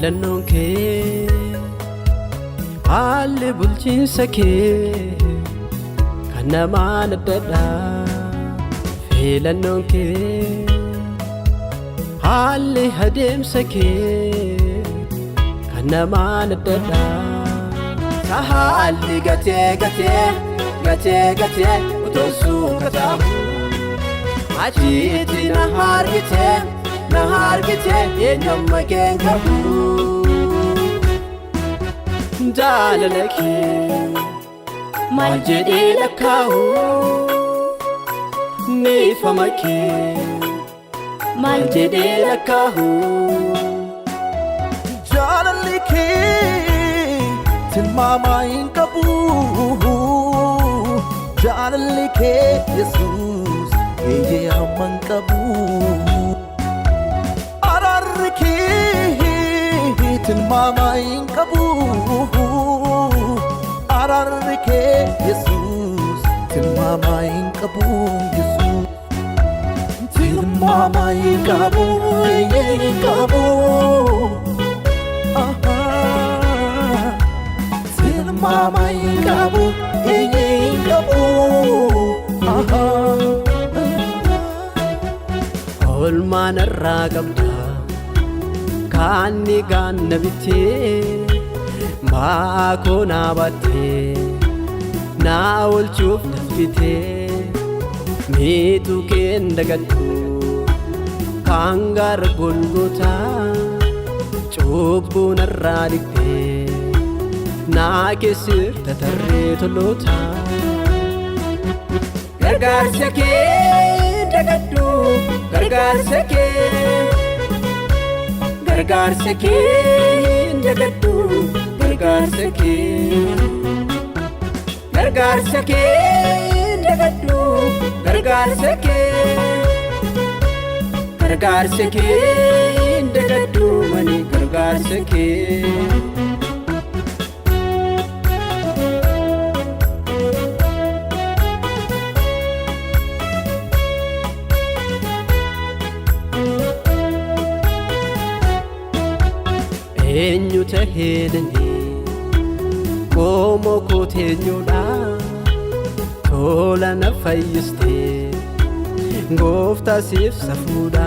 filannoon kee haalli bulchiinsa kee kan namaan addadha. Filannoon kee haalli adeemsa kee kan namaan addadha. Haalli gatee utoo suuqatamu achitti na harkite eenyummaa kee qabu. Jaalala kee maal jedhee lakkaa'u neeffama kee maal jedhee lakkaa'u. Jaalalli kee tilmaamaa hin qabu. Jaalalli kee Yesuus eeyyee hamma hin qabu. Araarri kee tilmaamaa hin qabu. Araarri kee Yesuus tilmaamaa hin qabu. Yesuus tilmaamaa hin qabu. Eeyyee hin qabu. Tilmaamaa hin qabu. Eeyyee hin qabu. Oolmaan irraa qabda kaanni gaanna bittee maakoo naa baattee naa oolchuuf dafitee miituu keen dagadhu kaan gaara Golgotaa cubbuun irraa dhiqxee naa keessirta tarree toloota. Gargaarsa kee dagadhu gargaarsa kee dagadhu gargaarsa kee dagadhu gargaarsa kee dagadhu mani gargaarsa kee. Eenyu ta'eedanii qoomoo koo teenyuudha tola na fayyistee gooftaa siif safuudha.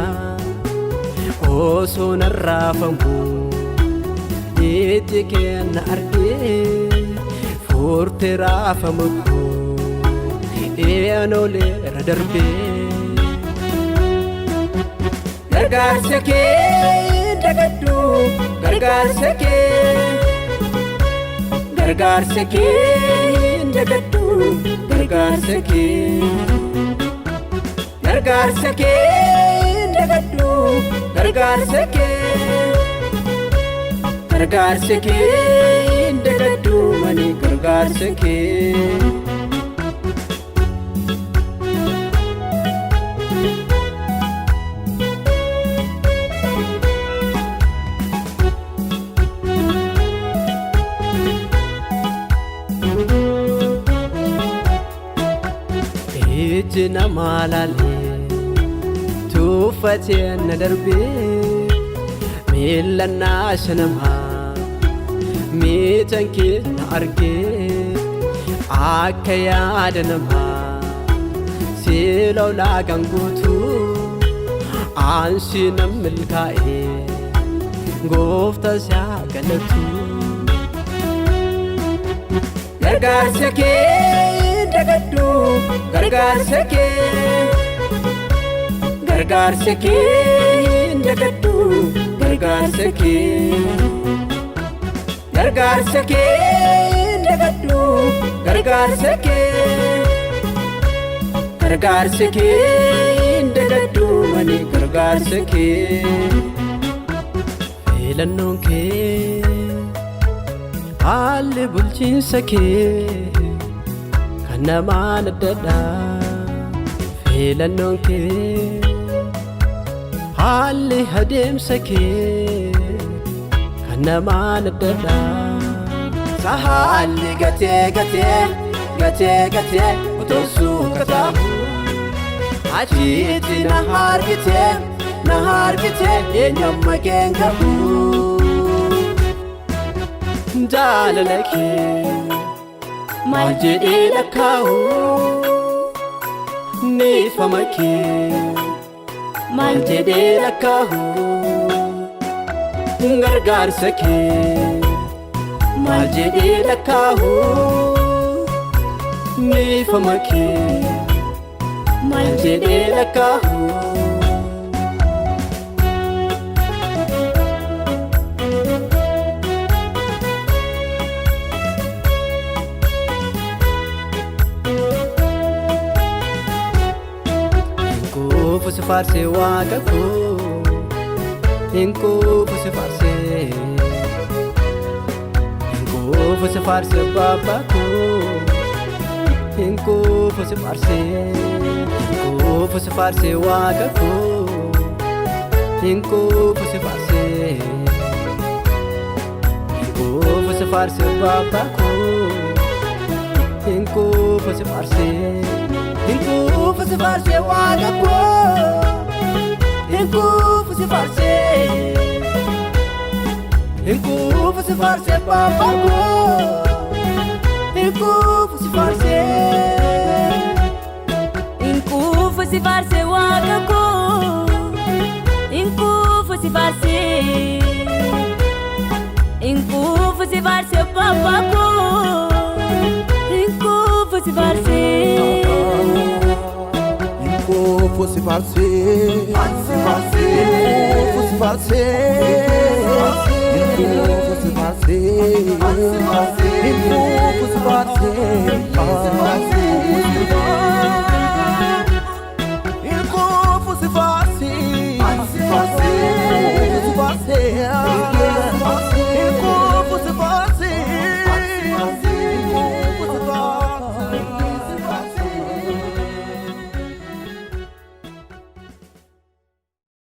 Osoo narraa famu iji kee na argee furtee raafama koo eenooleera darbee. Gargaarsa kee dagadhu gargaarsa kee dagadhu gargaarsa kee dagadhu gargaarsa kee dagadhu mani gargaarsa kee. Iji namaa laalee tuffatee na darbee miila naa shanamaa miitan kee na argee akka yaada namaa si lolaa kan guutuu aansi nan milkaa'ee gooftaa isaa galatu. Gargaarsa kee dagadhu gargaarsa kee dagadhu gargaarsa kee dagadhu gargaarsa kee dagadhu mani gargaarsa kee. Filannoon kee haalli bulchiinsa kee kan namaan addadha. Filannoon kee haalli adeemsa kee kan namaan addadha. Haalli gatee utoo suuqatamu achitti na harkite eenyummaa kee qabu. jaalala kee maal jedhee lakkaa'u neeffama kee maal jedhee lakkaa'u gargaarsa kee maal jedhee lakkaa'u neeffama kee maal jedhee lakkaa'u. Fosse farse waaqa koo hinkoo fosse farse hinkoo fosse farse baaba koo hinkoo fosse farse hinkoo fosse farse waaqa koo hinkoo fosse farse hinkoo fosse farse baaba koo hinkoo fosse farse hinkoo fosse farse waaqa koo hinkoo fosse farse hinkoo fosse farse baaba koo hinkoo fosse farse hinkoo fosse farse waaqa koo hinkoo fosse farse hinkoo fosse farse baaba koo hinkoo fosse farse. Fosse farse, fosse farse, fosse farse, fosse farse, fosse farse,